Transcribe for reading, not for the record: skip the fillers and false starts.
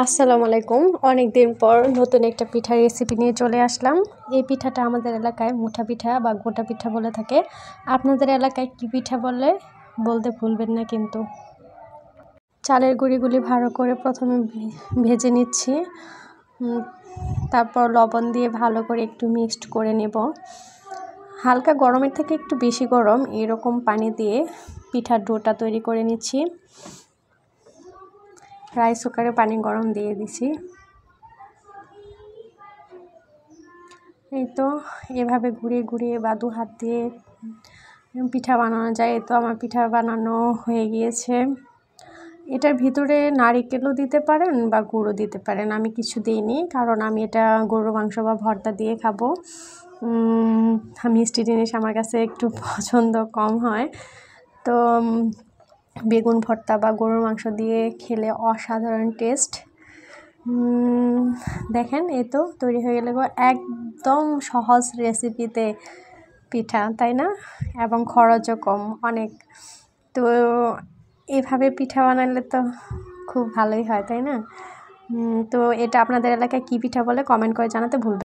আসসালামু আলাইকুম। অনেক দিন পর নতুন একটা পিঠার রেসিপি নিয়ে চলে আসলাম। এই পিঠাটা আমাদের এলাকায় মুঠা পিঠা বা গোটা পিঠা বলে থাকে। আপনাদের এলাকায় কী পিঠা বলে বলতে ভুলবেন না কিন্তু। চালের গুঁড়িগুলি ভালো করে প্রথমে ভেজে নিচ্ছি, তারপর লবণ দিয়ে ভালো করে একটু মিক্সড করে নেব। হালকা গরমের থেকে একটু বেশি গরম এরকম পানি দিয়ে পিঠার ডোটা তৈরি করে নিচ্ছি। রাইস কুকারে পানি গরম দিয়ে দিছি। এই তো এভাবে ঘুরিয়ে ঘুরিয়ে বা দু হাত দিয়ে পিঠা বানানো যায়। এই তো আমার পিঠা বানানো হয়ে গিয়েছে। এটার ভিতরে নারিকেলও দিতে পারেন বা গুঁড়ো দিতে পারেন। আমি কিছু দিইনি, কারণ আমি এটা গরুর মাংস বা ভর্তা দিয়ে খাবো। মিষ্টি জিনিস আমার কাছে একটু পছন্দ কম হয়। তো বেগুন ভর্তা বা গরুর মাংস দিয়ে খেলে অসাধারণ টেস্ট। দেখেন এই তো তৈরি হয়ে গেলে একদম সহজ রেসিপিতে পিঠা, তাই না? এবং খরচও কম অনেক। তো এভাবে পিঠা বানালে তো খুব ভালোই হয়, তাই না? তো এটা আপনাদের এলাকায় কী পিঠা বলে কমেন্ট করে জানাতে ভুলবেন না।